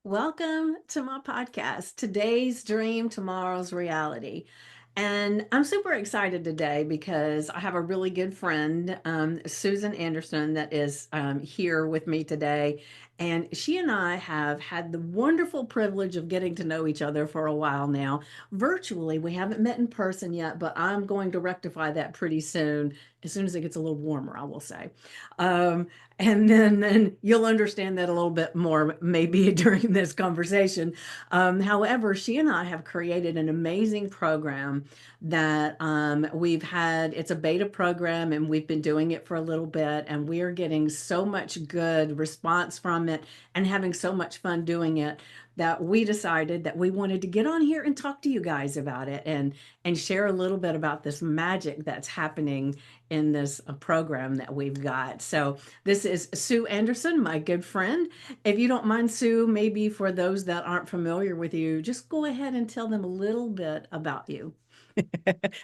Welcome to my podcast, Today's Dream, Tomorrow's Reality. And I'm super excited today because I have a really good friend, Susan Anderson, that is here with me today. And she and I have had the wonderful privilege of getting to know each other for a while now. Virtually, we haven't met in person yet, but I'm going to rectify that pretty soon as it gets a little warmer, I will say. Um, and then you'll understand that a little bit more maybe during this conversation. However, she and I have created an amazing program that we've had. It's a beta program, and we've been doing it for a little bit, and we are getting so much good response from it and having so much fun doing it that we decided that we wanted to get on here and talk to you guys about it and share a little bit about this magic that's happening in this program that we've got. So this is Sue Anderson, my good friend. If you don't mind, Sue, maybe for those that aren't familiar with you, just go ahead and tell them a little bit about you.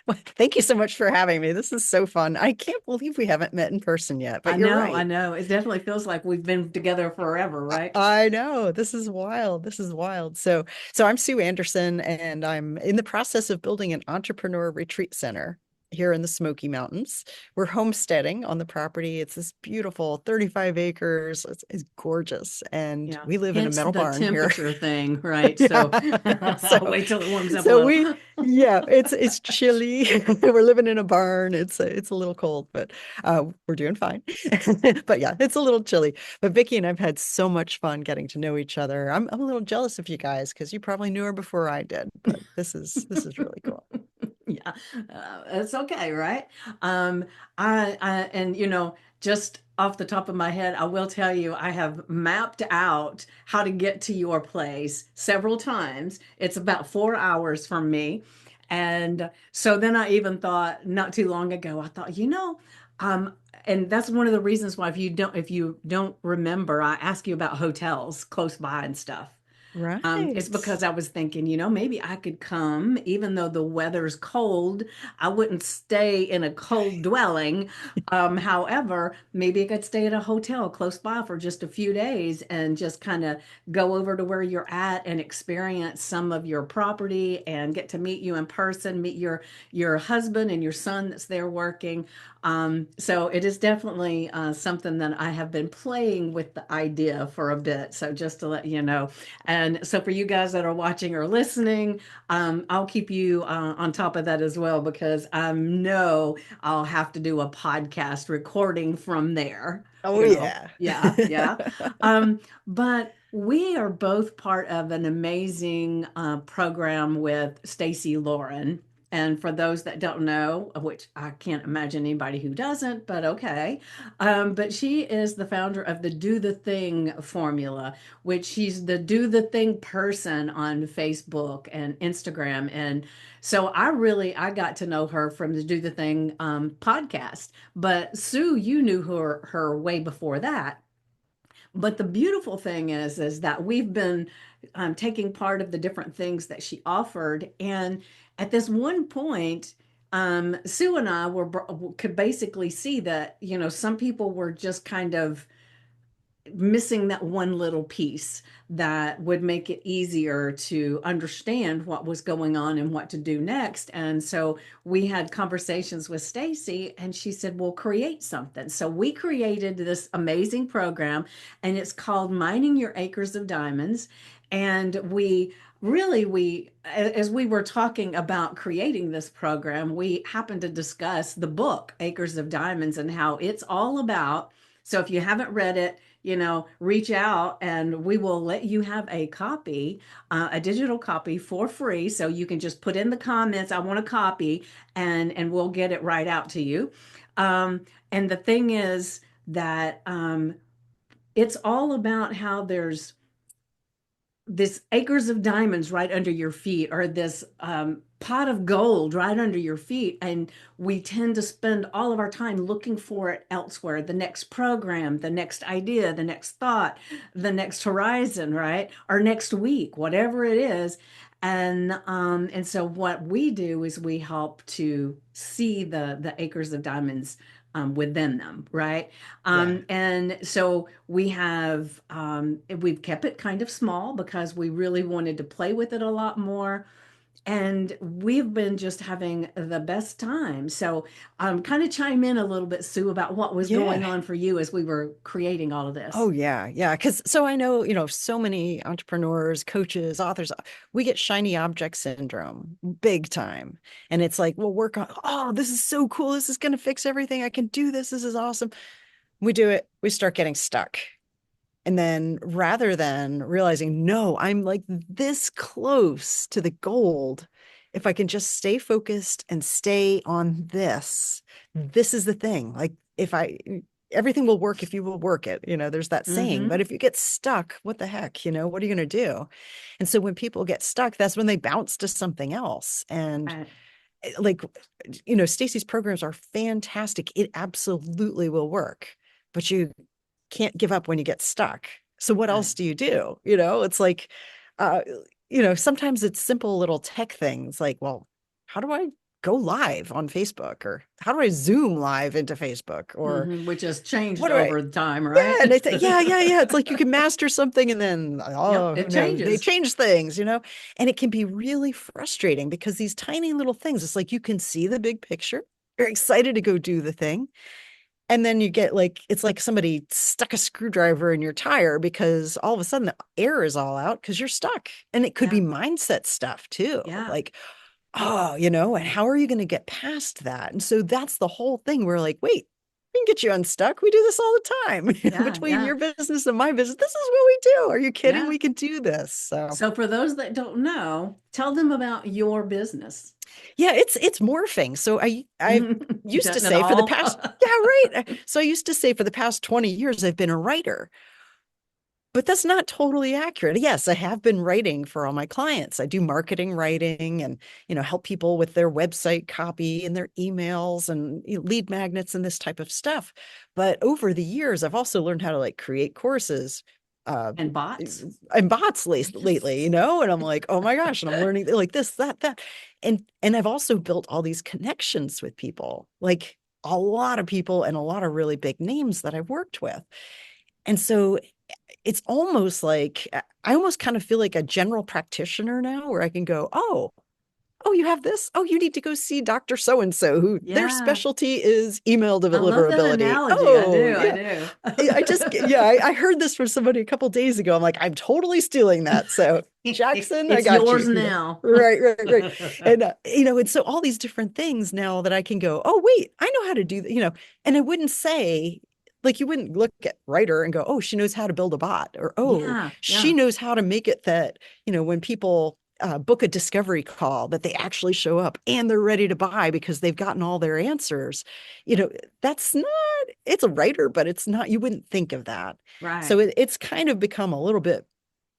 Well, thank you so much for having me. This is so fun. I can't believe we haven't met in person yet, but I you're know, I right. know. It definitely feels like we've been together forever, right? I know. This is wild. This is wild. So I'm Sue Anderson, and I'm in the process of building an entrepreneur retreat center here in the Smoky Mountains. We're homesteading on the property. It's this beautiful 35 acres. It's gorgeous. And Yeah. we live in a Hence metal the barn here. temperature thing, right? Yeah. So So wait till it warms up a so little. we yeah, it's chilly. We're living in a barn. It's a little cold, but we're doing fine. But yeah, it's a little chilly. But Vicky and I've had so much fun getting to know each other. I'm a little jealous of you guys because you probably knew her before I did, but this is really cool. Yeah, it's okay, right? Um, and just off the top of my head, I will tell you, I have mapped out how to get to your place several times. It's about 4 hours from me. And so then I even thought not too long ago, I thought, um, and that's one of the reasons why if you don't remember, I ask you about hotels close by and stuff. It's Right. because I was thinking, maybe I could come, even though the weather's cold. I wouldn't stay in a cold dwelling. However, maybe I could stay at a hotel close by for just a few days and just kind of go over to where you're at and experience some of your property and get to meet you in person, meet your husband and your son that's there working. So it is definitely something that I have been playing with the idea for a bit. So just to let you know. And so for you guys that are watching or listening, I'll keep you on top of that as well because I know I'll have to do a podcast recording from there. Oh yeah. Yeah, yeah. But we are both part of an amazing program with Stacy Lauren. And for those that don't know, which I can't imagine anybody who doesn't, but okay. But she is the founder of the Do the Thing formula, which she's the Do the Thing person on Facebook and Instagram. And so I got to know her from the Do the Thing podcast. But Sue, you knew her way before that. But the beautiful thing is that we've been taking part of the different things that she offered, and at this one point, Sue and I could basically see that some people were just kind of missing that one little piece that would make it easier to understand what was going on and what to do next. And so we had conversations with Stacy and she said, "Well, create something." So we created this amazing program and it's called Mining Your Acres of Diamonds. And as we were talking about creating this program, we happened to discuss the book Acres of Diamonds and how it's all about. So if you haven't read it, reach out and we will let you have a copy, a digital copy for free. So you can just put in the comments, "I want a copy," and we'll get it right out to you. And the thing is that it's all about how there's this acres of diamonds right under your feet or this pot of gold right under your feet, and we tend to spend all of our time looking for it elsewhere, the next program, the next idea, the next thought, the next horizon, right, or next week, whatever it is. And so what we do is we help to see the acres of diamonds within them, right? Yeah. And so we've kept it kind of small because we really wanted to play with it a lot more. And we've been just having the best time. So kind of chime in a little bit, Sue, about what was going Yeah. on for you as we were creating all of Oh this. yeah, yeah. Because so I know, so many entrepreneurs, coaches, authors, we get shiny object syndrome big time. And it's like, we'll work on, oh, this is so cool. This is going to fix everything. I can do this. This is awesome. We do it. We start getting stuck. And then rather than realizing, no, I'm like this close to the gold, if I can just stay focused and stay on this, this is the thing. Like if I, everything will work if you will work it. There's that saying. Mm-hmm. But if you get stuck, what the heck, what are you going to do? And so when people get stuck, that's when they bounce to something else. And Right. like, Stacy's programs are fantastic. It absolutely will work. But you can't give up when you get stuck. So what Right. else do? It's like, uh, sometimes it's simple little tech things like, well, how do I go live on Facebook, or how do I Zoom live into Facebook, or Mm-hmm. Which has changed what do I, over time, yeah. right? And I think, yeah, yeah, yeah. It's like you can master something and then, Yep, oh, who it knows? They changes. change things. And it can be really frustrating because these tiny little things, it's like you can see the big picture. You're excited to go do the thing, and then you get like, it's like somebody stuck a screwdriver in your tire because all of a sudden the air is all out because you're stuck. And it could Yeah. be mindset stuff too. Yeah. Like, oh, and how are you going to get past that? And so that's the whole thing. We're like, wait, we can get you unstuck. We do this all the time Yeah. between Yeah. your business and my business. This is what we do. Are you kidding? Yeah. We can do this. So So for those that don't know, tell them about your business. yeah, it's morphing. So I used to Doesn't it say for the all? past, yeah, right. So I used to say for the past 20 years, I've been a writer. But that's not totally accurate. Yes, I have been writing for all my clients. I do marketing writing and, help people with their website copy and their emails and lead magnets and this type of stuff. But over the years, I've also learned how to like create courses, uh, And bots. and bots lately, and I'm like, oh my gosh, and I'm learning like this, that. And I've also built all these connections with people, like a lot of people and a lot of really big names that I've worked with. And so it's almost like I almost kind of feel like a general practitioner now where I can go, oh, you have this? Oh, you need to go see Dr. So and so, who their Yeah. specialty is email I love that deliverability. analogy. I Oh, do. I yeah. do. I just, yeah, I heard this from somebody a couple days ago. I'm like, I'm totally stealing that. So, Jackson, I It's got yours you. now. Right, right, right. And, and so all these different things now that I can go, oh, wait, I know how to do that, and I wouldn't say, like, you wouldn't look at writer and go, oh, she knows how to build a bot, or, oh, Yeah. she Yeah. knows how to make it that, when people book a discovery call, that they actually show up and they're ready to buy because they've gotten all their answers. You know, that's not, it's a writer, but it's not, you wouldn't think of that. So Right. it's kind of become a little bit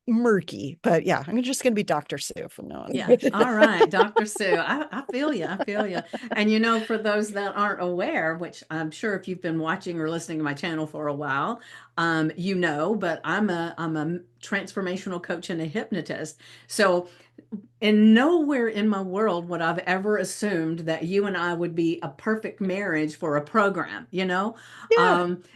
murky, but yeah, I'm just going to be Dr. Sue from now on. Yeah. All right. Dr. Sue, I feel you. I feel you. And for those that aren't aware, which I'm sure if you've been watching or listening to my channel for a while, but I'm a transformational coach and a hypnotist. So and nowhere in my world would I've ever assumed that you and I would be a perfect marriage for a program. Yeah.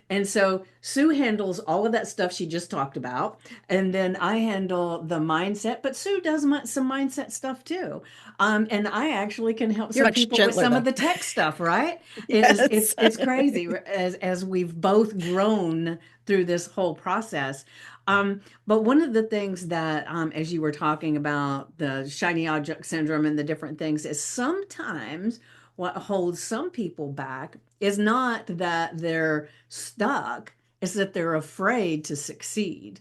And so Sue handles all of that stuff she just talked about. And then I handle the mindset, but Sue does some mindset stuff too. And I actually can help You're some much people with gentler some of though. the tech stuff, right? It is Yes. it's crazy as we've both grown through this whole process. But one of the things that, as you were talking about the shiny object syndrome and the different things, is sometimes what holds some people back is not that they're stuck, it's that they're afraid to succeed.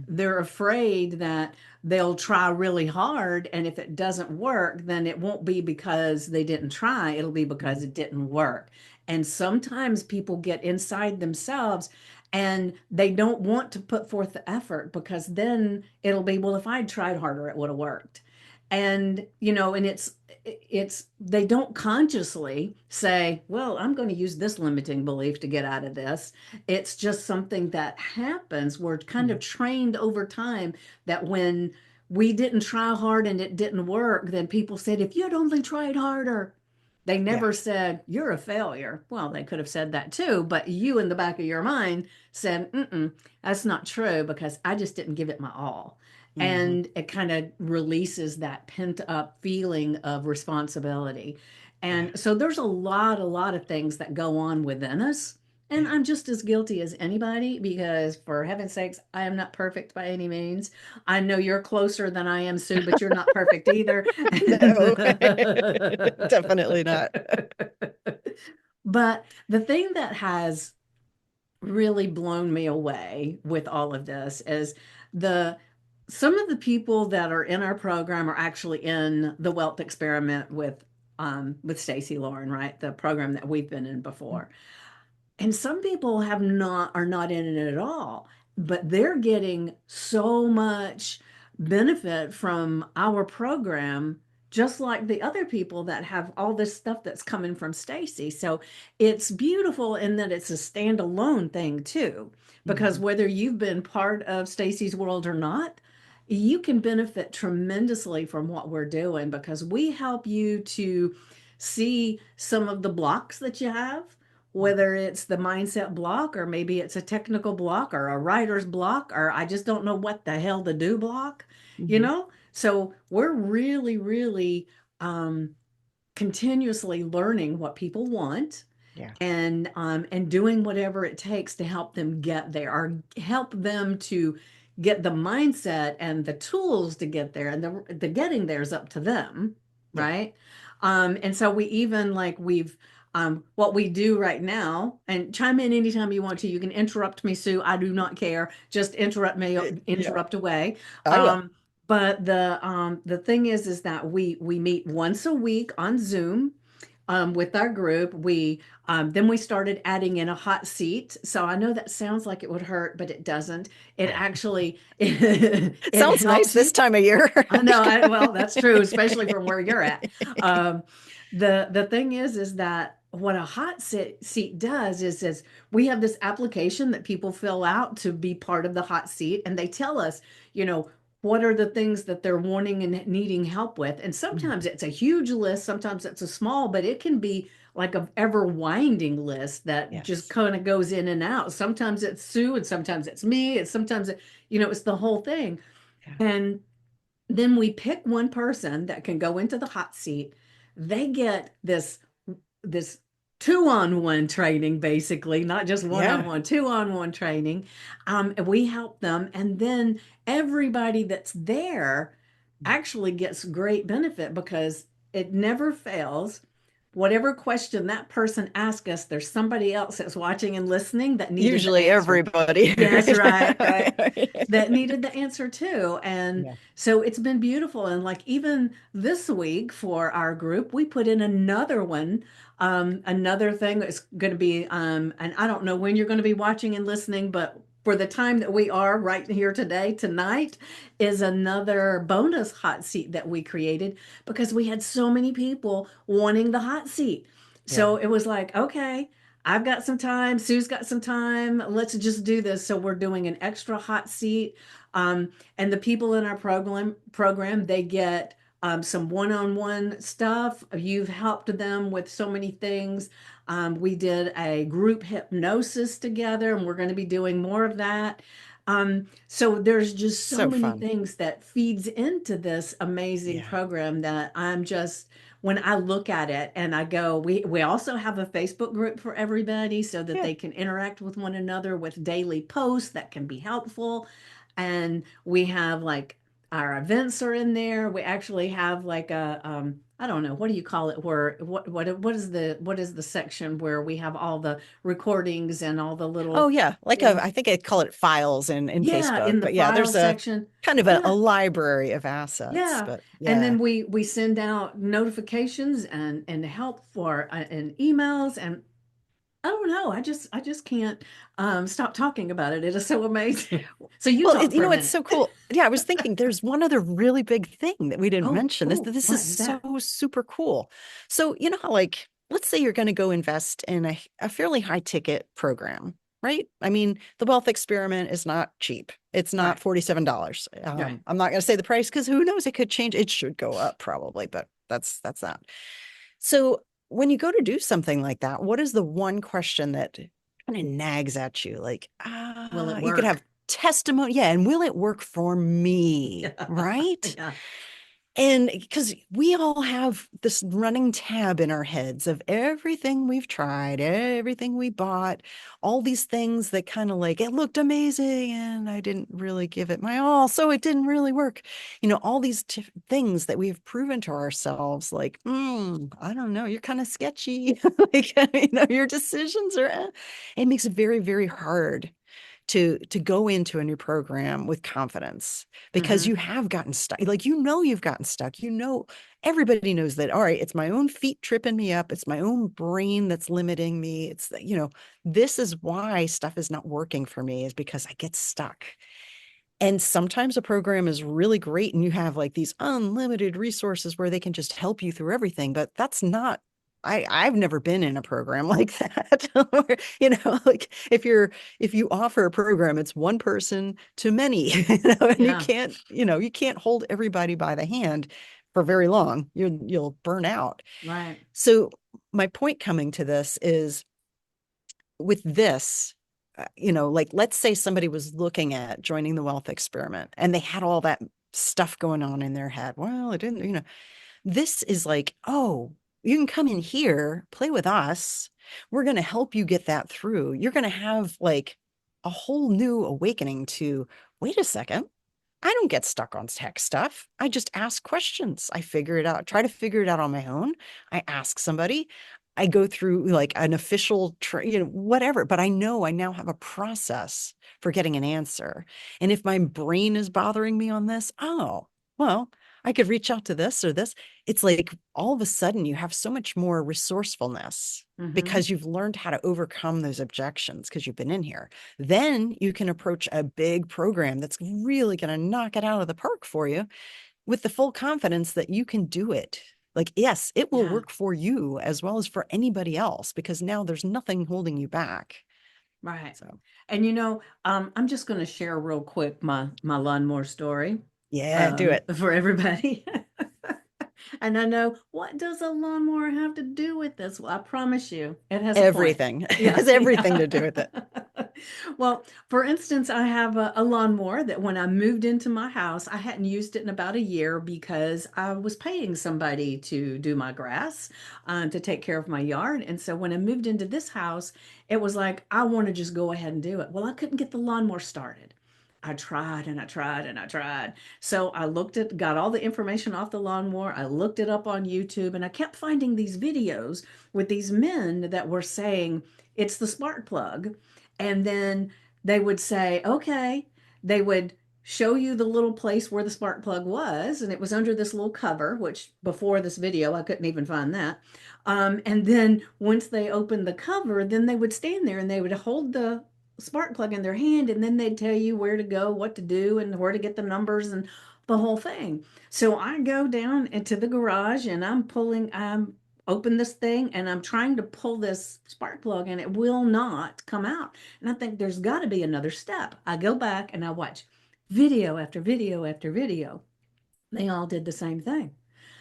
They're afraid that they'll try really hard, and if it doesn't work, then it won't be because they didn't try, it'll be because it didn't work. And sometimes people get inside themselves and they don't want to put forth the effort because then it'll be, well, if I'd tried harder it would have worked. And and it's they don't consciously say, well, I'm going to use this limiting belief to get out of this. It's just something that happens. We're kind of trained over time that when we didn't try hard and it didn't work, then people said, if you'd only tried harder, They Yeah. never said, you're a failure. Well, they could have said that too, but you in the back of your mind said, mm-mm, that's not true because I just didn't give it my all. Hmm. And it kind of releases that pent up feeling of responsibility. Yeah. And so there's a lot of things that go on within us. And Yeah. I'm just as guilty as anybody because, for heaven's sakes, I am not perfect by any means. I know you're closer than I am, Sue, but you're not perfect either. No, definitely not. But the thing that has really blown me away with all of this is the some of the people that are in our program are actually in the wealth experiment with Stacy Lauren, right? The program that we've been in before. And some people have not are not in it at all, but they're getting so much benefit from our program just like the other people that have all this stuff that's coming from Stacy. So it's beautiful in that it's a standalone thing too, because Hmm. whether you've been part of Stacy's world or not, you can benefit tremendously from what we're doing because we help you to see some of the blocks that you have, whether it's the mindset block or maybe it's a technical block or a writer's block or I just don't know what the hell to do block, you Hmm. know? So we're really, really continuously learning what people want Yeah. and doing whatever it takes to help them get there or help them to get the mindset and the tools to get there, and the getting there is up to them, Yeah. right? And so we even like we've what we do right now, and chime in anytime you want to. You can interrupt me, Sue. I do not care. Just interrupt me, Yeah. interrupt away. I will. um but the thing is that we meet once a week on Zoom with our group. We then we started adding in a hot seat. So I know that sounds like it would hurt, but it doesn't. It actually it Sounds nice helps this you. time of year. I know. Well, that's true, especially from where you're at. Um, the thing is that what a seat does is we have this application that people fill out to be part of the hot seat, and they tell us, you know, what are the things that they're wanting and needing help with. And sometimes Mhm. it's a huge list, sometimes it's a small, but it can be like a ever winding list that just Yes. kind of goes in and out. Sometimes it's Sue, and sometimes it's me, and sometimes it's the whole thing. Yeah. And then we pick one person that can go into the hot seat. They get this two-on-one training, basically, not just Yeah. one-on-one, two-on-one training. And we help them, and then everybody that's there actually gets great benefit because it never fails. Whatever question that person asks us, there's somebody else that's watching and listening that needed the Usually answer. everybody. Yes, right, right. Right? That needed the answer too. And Yeah. so it's been beautiful. And like even this week for our group, we put in another one, another thing that's going to be, and I don't know when you're going to be watching and listening, but for the time that we are right here today, tonight is another bonus hot seat that we created because we had so many people wanting the hot seat. Yeah. So it was like, okay, I've got some time. Sue's got some time. Let's just do this. So we're doing an extra hot seat. And the people in our program, they get some one-on-one stuff. You've helped them with so many things. We did a group hypnosis together, and we're going to be doing more of that. So there's just so So many fun. things that feeds into this amazing Yeah. program that I'm just when I look at it and I go, we also have a Facebook group for everybody so that Yeah. they can interact with one another with daily posts that can be helpful. And we have like our events are in there. We actually have like a I don't know, what do you call it, where what is the section where we have all the recordings and all the Oh little yeah. Like things. I think I call it files in Yeah, Facebook, in the but yeah, file there's a section. kind of a Yeah. library of assets, Yeah. but And yeah. then we send out notifications and help for and emails, and I don't know. I just can't stop talking about it. It is so amazing. So you Well, talk you for a know, it's minute. so cool. Yeah, I was thinking there's one other really big thing that we didn't Oh, mention. This oh, this is what is so that? super cool. So, you know how like let's say you're going to go invest in a fairly high ticket program, right? I mean, the wealth experiment is not cheap. It's not Right. $47. Right. I'm not going to say the price because who knows, it could change. It should go up probably, but that's that. So when you go to do something like that, what is the one question that kind of nags at you? Like, Will it you could have work? testimony. Yeah. And will it work for me? Yeah. Right. Yeah. And because we all have this running tab in our heads of everything we've tried, everything we bought, all these things that kind of like, it looked amazing and I didn't really give it my all, so it didn't really work. All these things that we've proven to ourselves, like, I don't know, you're kind of sketchy. Like, your decisions are, it makes it very, very hard to go into a new program with confidence because Hmm. you have gotten stuck. Like, you've gotten stuck. Everybody knows that, all right, it's my own feet tripping me up. It's my own brain that's limiting me. This is why stuff is not working for me, is because I get stuck. And sometimes a program is really great and you have like these unlimited resources where they can just help you through everything, but that's not, I've never been in a program like that. Where, like, if you offer a program, it's one person to many, and Yeah. you can't hold everybody by the hand for very long. You'll burn out. Right. So my point coming to this is, with this, like, let's say somebody was looking at joining the wealth experiment and they had all that stuff going on in their head. Well, it didn't, this is like, oh, you can come in here, play with us. We're going to help you get that through. You're going to have like a whole new awakening to, wait a second. I don't get stuck on tech stuff. I just ask questions. I figure it out, try to figure it out on my own. I ask somebody. I go through like an official, whatever, but I know I now have a process for getting an answer. And if my brain is bothering me on this, oh, well, I could reach out to this or this. It's like all of a sudden you have so much more resourcefulness Hmm. because you've learned how to overcome those objections because you've been in here. Then you can approach a big program that's really going to knock it out of the park for you with the full confidence that you can do it. Like, yes, it will Yeah. work for you as well as for anybody else because now there's nothing holding you back. Right. So, And I'm just going to share real quick my lawnmower story yeah, do it. for everybody. And I know, what does a lawnmower have to do with this? Well, I promise you, it has a point. Everything. It Yeah, has everything yeah. to do with it. Well, for instance, I have a lawnmower that when I moved into my house, I hadn't used it in about a year because I was paying somebody to do my grass, to take care of my yard. And so when I moved into this house, it was like, I want to just go ahead and do it. Well, I couldn't get the lawnmower started. I tried and I tried and I tried. So I got all the information off the lawnmower. I looked it up on YouTube and I kept finding these videos with these men that were saying it's the spark plug. And then they would say, okay, they would show you the little place where the spark plug was, and it was under this little cover, which before this video, I couldn't even find that. And then once they opened the cover, then they would stand there and they would hold the spark plug in their hand, and then they'd tell you where to go, what to do, and where to get the numbers and the whole thing. So I go down into the garage and I'm open this thing and I'm trying to pull this spark plug and it will not come out. And I think there's got to be another step. I go back and I watch video after video after video. They all did the same thing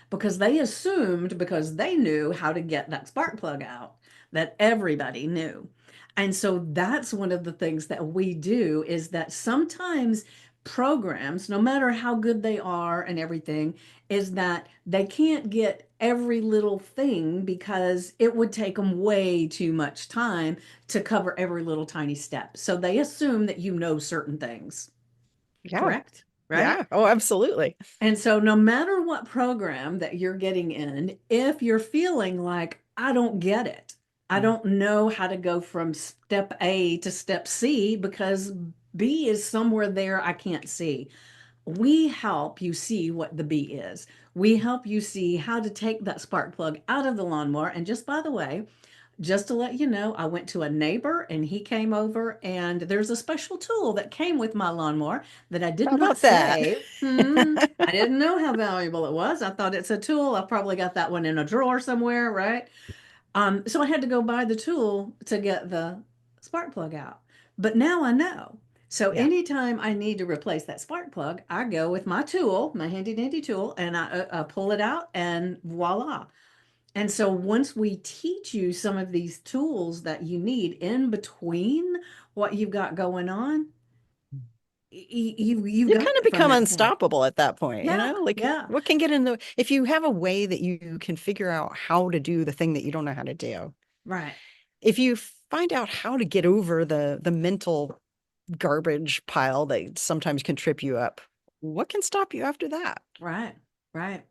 because they assumed, because they knew how to get that spark plug out, that everybody knew. And so that's one of the things that we do, is that sometimes programs, no matter how good they are and everything, is that they can't get every little thing because it would take them way too much time to cover every little tiny step. So they assume that you know certain things, Yeah. correct? Right? Yeah. Oh, absolutely. And so, no matter what program that you're getting in, if you're feeling like, I don't get it, I don't know how to go from step A to step C because B is somewhere there I can't see, we help you see what the B is. We help you see how to take that spark plug out of the lawnmower. And just by the way, just to let you know, I went to a neighbor and he came over, and there's a special tool that came with my lawnmower that I did How not about that? save. I didn't know how valuable it was. I thought it's a tool. I probably got that one in a drawer somewhere, right? So I had to go buy the tool to get the spark plug out. But now I know. So Yeah. anytime I need to replace that spark plug, I go with my tool, my handy dandy tool, and I pull it out, and voila. And so once we teach you some of these tools that you need in between what you've got going on, you You got kind of it from become that point. unstoppable at that point, you Yeah, know? Like yeah, what can get in the if you have a way that you can figure out how to do the thing that you don't know how to do. right, If you find out how to get over the mental garbage pile that sometimes can trip you up, what can stop you after that? right, right.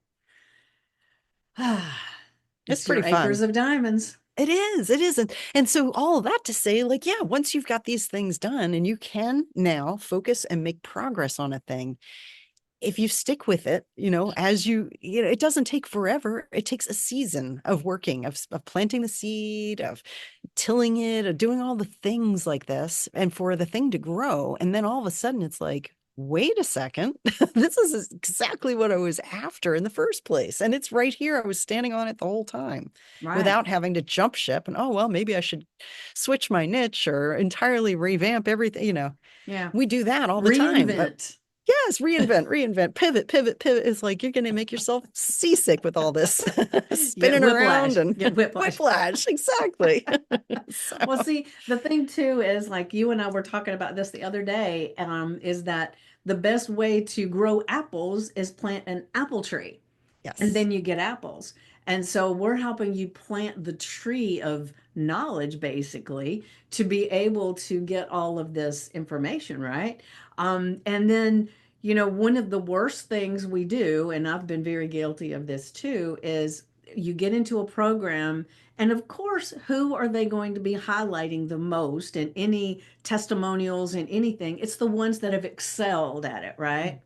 It's It's pretty your acres fun. of diamonds. It is. It is. And so all of that to say, like, yeah, once you've got these things done and you can now focus and make progress on a thing, if you stick with it, as it doesn't take forever. It takes a season of working, of planting the seed, of tilling it, of doing all the things like this, and for the thing to grow. And then all of a sudden it's like, wait a second, this is exactly what I was after in the first place. And it's right here. I was standing on it the whole time Right. without having to jump ship. And oh, well, maybe I should switch my niche or entirely revamp everything. Yeah. We do that all the time. Reinvent. Yes, reinvent, pivot, pivot, pivot. It's like you're going to make yourself seasick with all this You get spinning around whiplash. and Get whiplash. whiplash. Exactly. So, Well, see, the thing too is like you and I were talking about this the other day, is that the best way to grow apples is plant an apple tree, and yes. then you get apples. And so we're helping you plant the tree of knowledge basically to be able to get all of this information, right? And then, one of the worst things we do, and I've been very guilty of this too, is you get into a program, and of course, who are they going to be highlighting the most in any testimonials and anything? It's the ones that have excelled at it, right?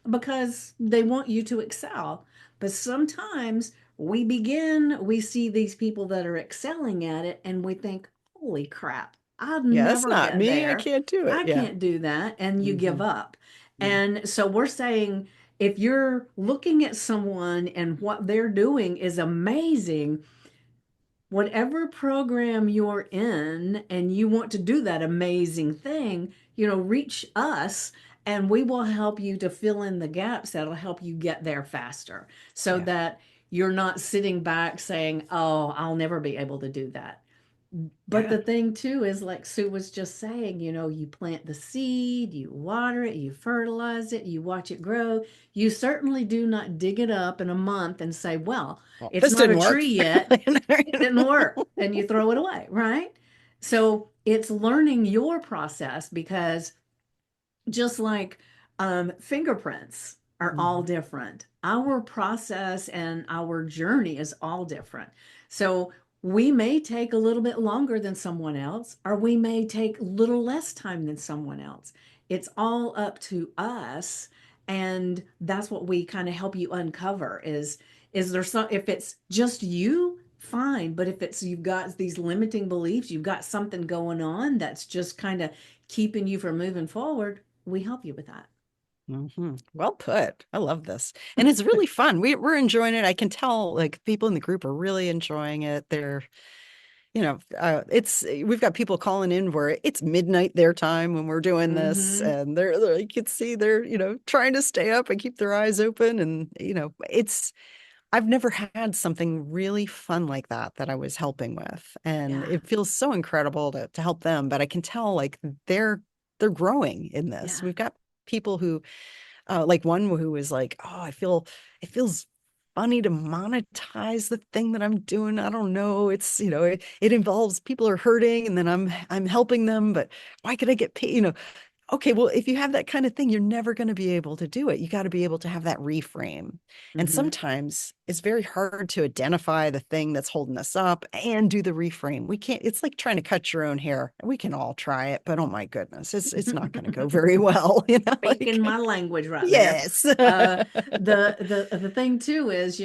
Because they want you to excel. But sometimes we see these people that are excelling at it, and we think, holy crap, I'd Yeah, that's never not get me. I there. can't do it. I Yeah. can't do that. And you give Hmm. up. And so we're saying, if you're looking at someone and what they're doing is amazing, whatever program you're in and you want to do that amazing thing, reach us and we will help you to fill in the gaps that'll help you get there faster so Yeah. that you're not sitting back saying, oh, I'll never be able to do that. But Yeah. the thing too is like Sue was just saying, you plant the seed, you water it, you fertilize it, you watch it grow. You certainly do not dig it up in a month and say, well, Well, it's this not a didn't work. tree yet, it didn't work, and you throw it away, right? So it's learning your process, because just like fingerprints are all Mhm. different, our process and our journey is all different. So we may take a little bit longer than someone else, or we may take a little less time than someone else. It's all up to us, and that's what we kind of help you uncover. Is there some, if it's just you, fine, but if it's you've got these limiting beliefs, you've got something going on that's just kind of keeping you from moving forward, we help you with that. Well put. I love this. And it's really fun. We're enjoying it. I can tell like people in the group are really enjoying it. It's we've got people calling in where it's midnight their time when we're doing this, Mm-hmm. and they're you can see they're trying to stay up and keep their eyes open, and it's I've never had something really fun like that I was helping with, and Yeah. it feels so incredible to help them. But I can tell like they're growing in this. Yeah. We've got people who like one who was like, oh, it feels funny to monetize the thing that I'm doing. I don't know. It's, it involves people are hurting and then I'm helping them, but why could I get paid? Okay, well, if you have that kind of thing, you're never going to be able to do it. You got to be able to have that reframe. And Mm-hmm. sometimes it's very hard to identify the thing that's holding us up and do the reframe. We can't, it's like trying to cut your own hair. We can all try it, but oh my goodness, it's not going to go very well, Speaking like my language right there. yes. Uh, the thing too is,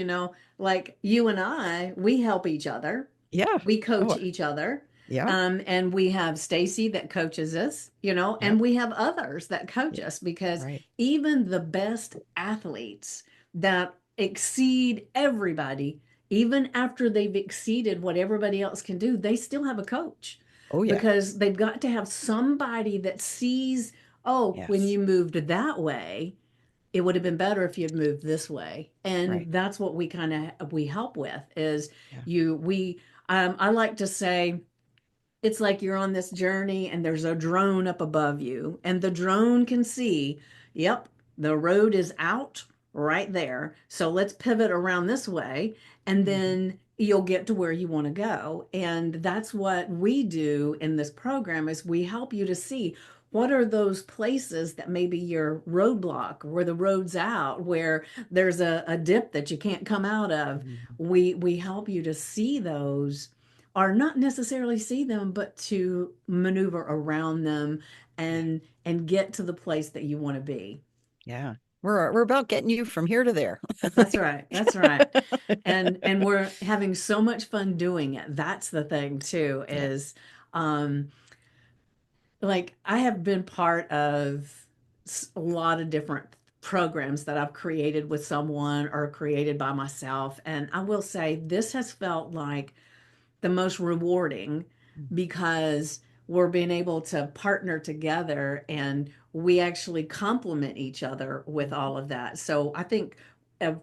like you and I, we help each other, Yeah. we coach Oh, each other. yeah. And we have Stacy that coaches us, and Yep. we have others that coach Yeah. us, because Right. even the best athletes that exceed everybody, even after they've exceeded what everybody else can do, they still have a coach, Oh, yeah. because they've got to have somebody that sees, oh, when Yes. you moved that way, it would have been better if you had moved this way. Right. And that's what we kind of we help with is Yeah. you we I like to say it's like you're on this journey and there's a drone up above you, and the drone can see, yep, the road is out right there. So let's pivot around this way, and Mhm. then you'll get to where you want to go. And that's what we do in this program is we help you to see what are those places that maybe your roadblock where the road's out, where there's a dip that you can't come out of. Mhm. We help you to see those, or not necessarily see them, but to maneuver around them Yeah. and get to the place that you want to be. Yeah. We're about getting you from here to there. That's right. That's right. And we're having so much fun doing it. That's the thing too, Yeah. is um like I have been part of a lot of different programs that I've created with someone or created by myself, and I will say this has felt like the most rewarding because we're being able to partner together and we actually complement each other with Mhm. all of that. So I think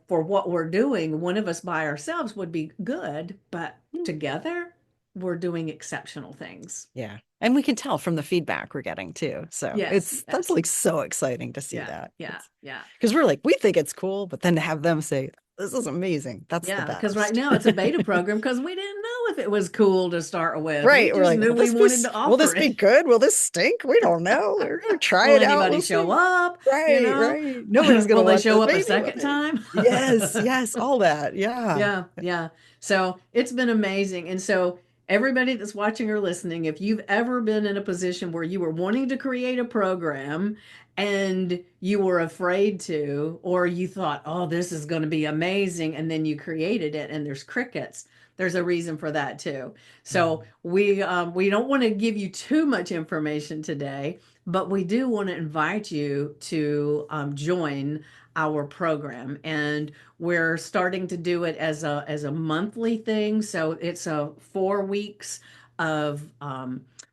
for what we're doing, one of us by ourselves would be good, but together we're doing exceptional things. Yeah. And we can tell from the feedback we're getting too. So Yes, that's yes. like so exciting to see Yeah, that. yeah, It's yeah. because we're like, we think it's cool, but then to have them say, this is amazing. That's the Yeah, because right best. now it's a beta program because we didn't know if it was cool to start with. We Right. We're just like, knew we wanted to will offer this be it. good? Will this stink? We don't know. We're gonna try Will it out. anybody We'll show see. up? You Right, know, right. Nobody's gonna will they want show this, up a maybe, will second they? time? Yes, yes, all that. Yeah. Yeah, yeah. So it's been amazing. And so, everybody that's watching or listening, if you've ever been in a position where you were wanting to create a program and you were afraid to, or you thought, oh, this is going to be amazing, and then you created it and there's crickets, there's a reason for that too. So Mhm. we don't want to give you too much information today, but we do want to invite you to join our program, and we're starting to do it as a monthly thing. So it's a 4 weeks of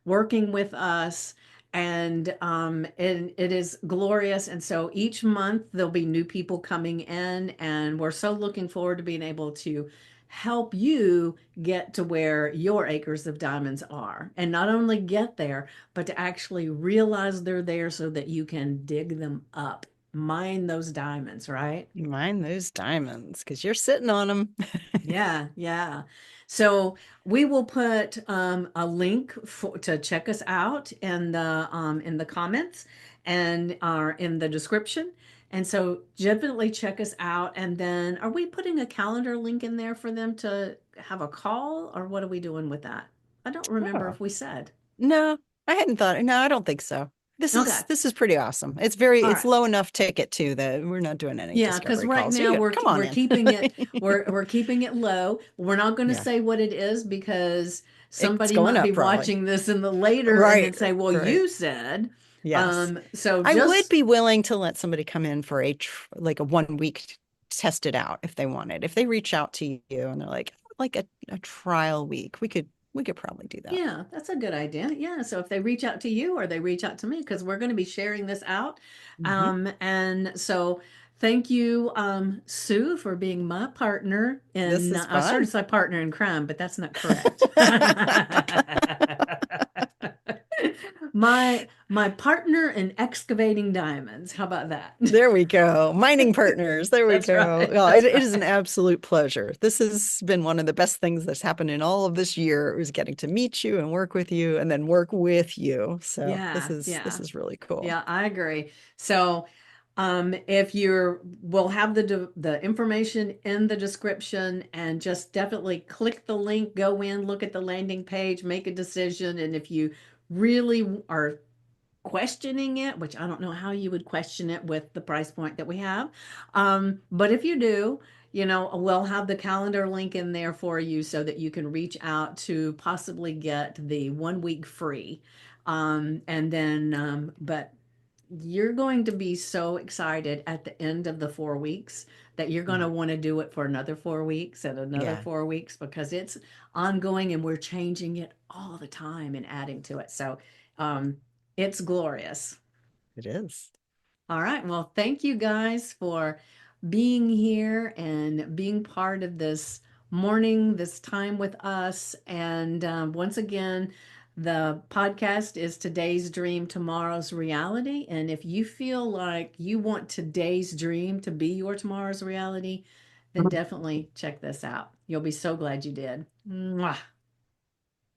working with us, and it is glorious. And so each month there'll be new people coming in, and we're so looking forward to being able to help you get to where your acres of diamonds are, and not only get there, but to actually realize they're there so that you can dig them up, mine those diamonds, right? Mind those diamonds, because you're sitting on them. Yeah, yeah. So we will put a link to check us out in the comments and are in the description. And so definitely check us out. And then are we putting a calendar link in there for them to have a call, or what are we doing with that? I don't remember Oh, if we said. no, I hadn't thought. No, I don't think so. Okay. This is pretty awesome. All It's right. low enough ticket too that we're not doing any Yeah, because discovery right calls. now You come on we're in. keeping it we're keeping it low. We're not going to Yeah, say what it is because it's somebody going might be up probably. watching this in the later and then Right, say, "Well, right. you said." Yes. So I would just be willing to let somebody come in for like a 1 week test it out if they wanted. If they reach out to you and they're like a trial week, we could probably do that. yeah, that's a good idea. Yeah, so if they reach out to you or they reach out to me, because we're going to be sharing this out, Hmm. and so thank you, Sue, for being my partner This in. is I started fun. to say partner in crime, but that's not correct. My partner in excavating diamonds. How about that? There we go. Mining partners. There we That's go. right. Oh, That's it is an right. absolute pleasure. This has been one of the best things that's happened in all of this year. It was getting to meet you and work with you and then work with you. So Yeah, this yeah. is really cool. Yeah, I agree. So, if we'll have the information in the description, and just definitely click the link, go in, look at the landing page, make a decision, and if you really are questioning it, which I don't know how you would question it with the price point that we have. But if you do, we'll have the calendar link in there for you so that you can reach out to possibly get the 1 week free. And then, but you're going to be so excited at the end of the 4 weeks that you're going to Yeah. want to do it for another 4 weeks and another Yeah, 4 weeks, because it's ongoing and we're changing it all the time and adding to it. So, um, it's glorious. it is. All right. Well, thank you guys for being here and being part of this morning, this time with us. And once again, the podcast is Today's Dream, Tomorrow's Reality. And if you feel like you want today's dream to be your tomorrow's reality, then definitely check this out. You'll be so glad you did. Mwah.